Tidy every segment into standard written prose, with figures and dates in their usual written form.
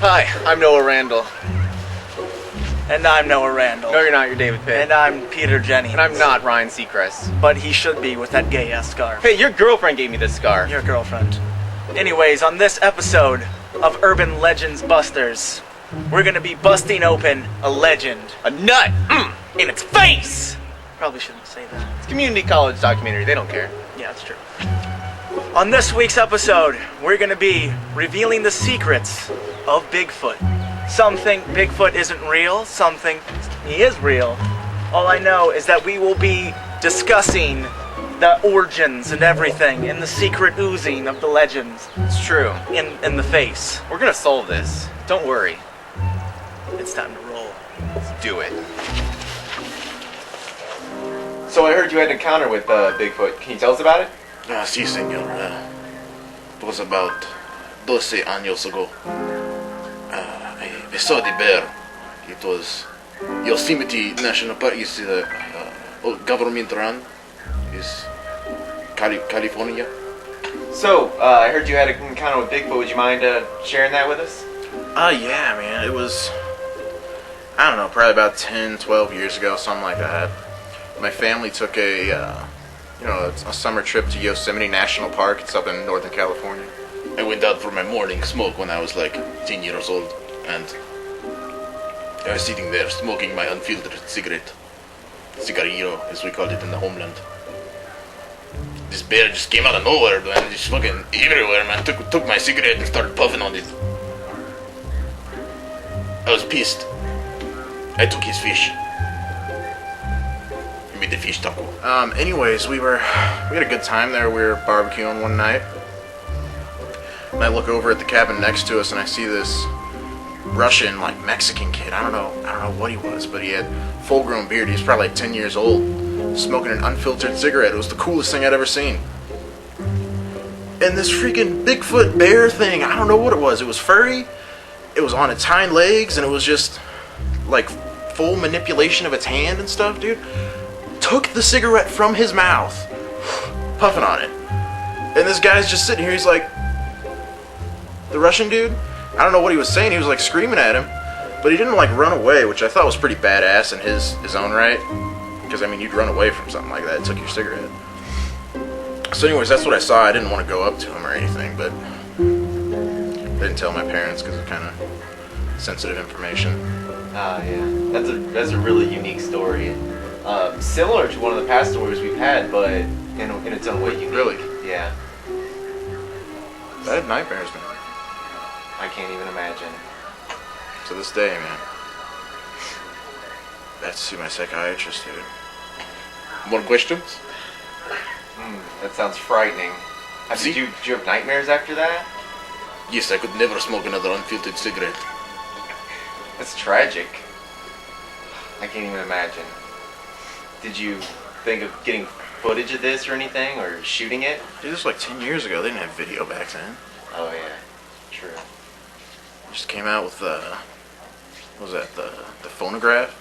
Hi, I'm Noah Randall. And I'm Noah Randall. No, you're not. You're David Pitt. And I'm Peter Jennings. And I'm not Ryan Seacrest. But he should be with that gay-ass scarf. Hey, your girlfriend gave me this scarf. Your girlfriend. Anyways, on this episode of Urban Legends Busters, we're gonna be busting open a legend. A nut! In its face! Probably shouldn't say that. It's a community college documentary. They don't care. Yeah, that's true. On this week's episode, we're gonna be revealing the secrets of Bigfoot. Some think Bigfoot isn't real, some think he is real. All I know is that we will be discussing the origins and everything, and the secret oozing of the legends. It's true. In the face. We're gonna solve this. Don't worry. It's time to roll. Let's do it. So I heard you had an encounter with Bigfoot. Can you tell us about it? Sí, señor. It was about 12 años ago. I saw the bear. It was Yosemite National Park. Is government run. Is California. So, I heard you had an encounter with Bigfoot. Would you mind sharing that with us? Yeah, man. It was, I don't know, probably about 10, 12 years ago, something like that. My family took a summer trip to Yosemite National Park. It's up in Northern California. I went out for my morning smoke when I was like 10 years old, and I was sitting there smoking my unfiltered cigarillo, as we called it in the homeland. This bear just came out of nowhere, man, just fucking everywhere, man. Took my cigarette and started puffing on it. I was pissed. I took his fish. The fish taco. Anyways, we had a good time there. We were barbecuing one night, and I look over at the cabin next to us, and I see this Russian, like Mexican kid. I don't know what he was, but he had full-grown beard. He was probably like 10 years old, smoking an unfiltered cigarette. It was the coolest thing I'd ever seen. And this freaking Bigfoot bear thing, I don't know what it was. It was furry. It was on its hind legs, and it was just like full manipulation of its hand and stuff, dude. Took the cigarette from his mouth, puffing on it, and this guy's just sitting here. He's like, the Russian dude, I don't know what he was saying. He was like screaming at him, but he didn't like run away, which I thought was pretty badass in his own right, because I mean, you'd run away from something like that. It took your cigarette. So anyways, that's what I saw. I didn't want to go up to him or anything, but I didn't tell my parents because it's kind of sensitive information. Yeah, that's a really unique story. Similar to one of the past stories we've had, but in its own way unique. Really? Yeah. I had nightmares, man. I can't even imagine. To this day, man. I have to see my psychiatrist, dude. More questions? That sounds frightening. Did you have nightmares after that? Yes, I could never smoke another unfiltered cigarette. That's tragic. I can't even imagine. Did you think of getting footage of this or anything, or shooting it? Dude, this was like 10 years ago. They didn't have video back then. Oh yeah, true. Just came out with what was that, the phonograph?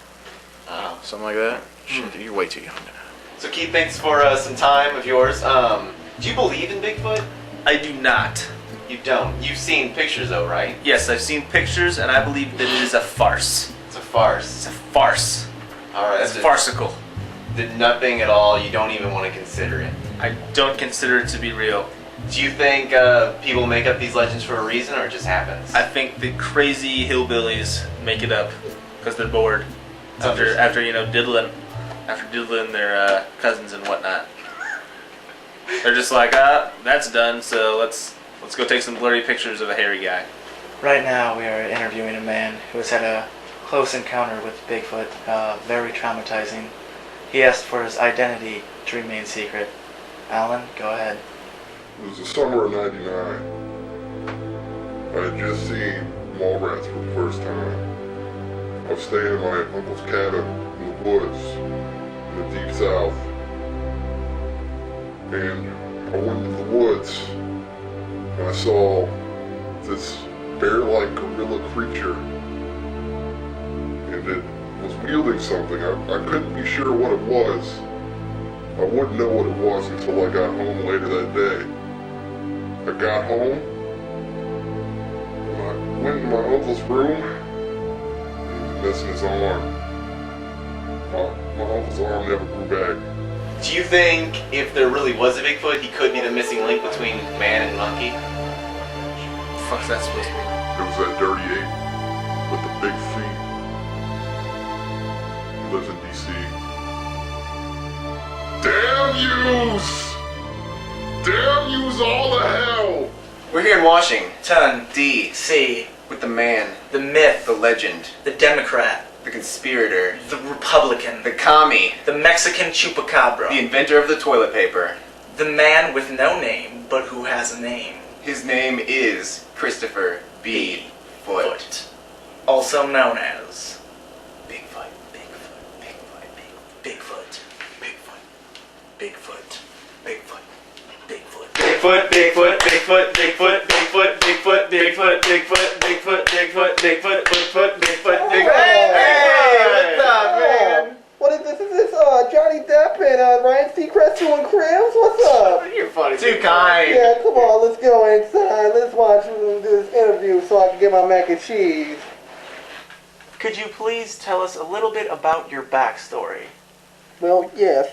Oh. Something like that? Shit, dude, you're way too young to know. So Keith, thanks for some time of yours. Do you believe in Bigfoot? I do not. You don't. You've seen pictures though, right? Yes, I've seen pictures, and I believe that it is a farce. It's a farce. It's a farce. Alright, It's farcical. Did nothing at all. You don't even want to consider it. I don't consider it to be real. Do you think people make up these legends for a reason, or it just happens? I think the crazy hillbillies make it up because they're bored after diddling their cousins and whatnot. They're just like, that's done. So let's go take some blurry pictures of a hairy guy. Right now, we are interviewing a man who has had a close encounter with Bigfoot, very traumatizing. He asked for his identity to remain secret. Alan, go ahead. It was the summer of '99. I had just seen mall rats for the first time. I was staying in my uncle's cabin in the woods in the deep south. And I went into the woods and I saw this bear-like gorilla creature. And it was wielding something. I couldn't be sure what it was. I wouldn't know what it was until I got home later that day. I got home, my went in my uncle's room. He was missing his arm. My uncle's arm never grew back. Do you think if there really was a Bigfoot, he could be the missing link between man and monkey? Fuck's that supposed to be? It was that dirty ape with the big feet. He lives in D.C. Damn yous! Damn yous all to hell! We're here in Washington, D.C. with the man, The myth. the legend, The Democrat. the conspirator, The Republican. the commie, The Mexican Chupacabra. the inventor of the toilet paper. The man with no name, but who has a name. His name is Christopher B. Foot. Also known as Bigfoot. Bigfoot. Bigfoot. Bigfoot. Bigfoot. Bigfoot. Bigfoot, Bigfoot, Bigfoot, Bigfoot, Bigfoot, Bigfoot, Bigfoot, Bigfoot, Bigfoot, Bigfoot, Bigfoot, Bigfoot, Bigfoot, Bigfoot. Hey, what's up, man? What is this? Is this Johnny Depp and Ryan Seacrest doing Cribs? What's up? You're funny. Too kind. Yeah, come on, let's go inside. Let's watch this interview so I can get my mac and cheese. Could you please tell us a little bit about your backstory? Well, yes.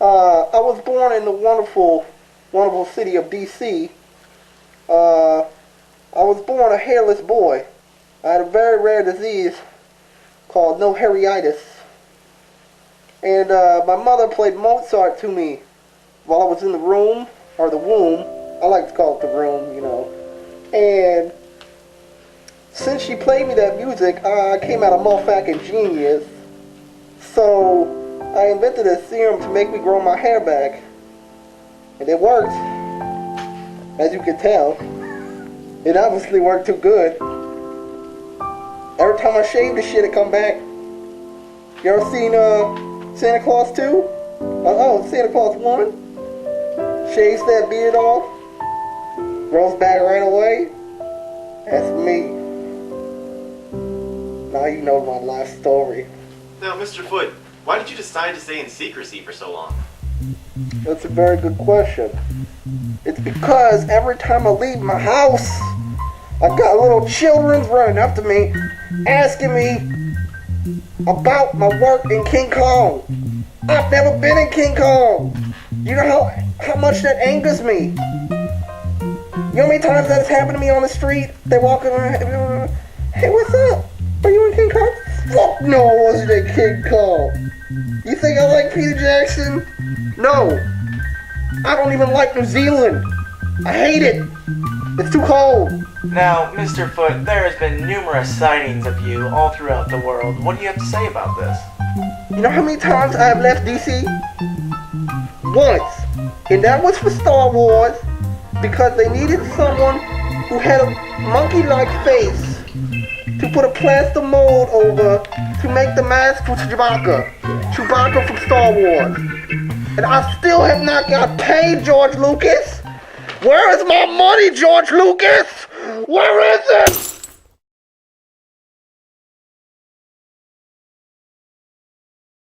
I was born in the wonderful city of D.C. I was born a hairless boy. I had a very rare disease called no hairitis. And my mother played Mozart to me while I was in the room, or the womb. I like to call it the room, you know. And since she played me that music, I came out a motherfucking genius. So I invented a serum to make me grow my hair back. And it worked. As you can tell. It obviously worked too good. Every time I shave this shit, it come back. You ever seen Santa Claus 2? Oh, Santa Claus 1? Shaves that beard off. Grows back right away. That's me. Now you know my life story. Now, Mr. Foot, why did you decide to stay in secrecy for so long? That's a very good question. It's because every time I leave my house, I got little children running up to me, asking me about my work in King Kong. I've never been in King Kong. You know how much that angers me. You know how many times that's happened to me on the street? They walk around, hey, what's up? Are you in King Kong? Fuck no, I wasn't in King Kong. You think I like Peter Jackson? No. I don't even like New Zealand. I hate it. It's too cold. Now, Mr. Foot, there has been numerous sightings of you all throughout the world. What do you have to say about this? You know how many times I've left DC? Once. And that was for Star Wars because they needed someone who had a monkey-like face to put a plaster mold over to make the mask for Chewbacca. Chewbacca from Star Wars. And I still have not got paid, George Lucas. Where is my money, George Lucas? Where is it?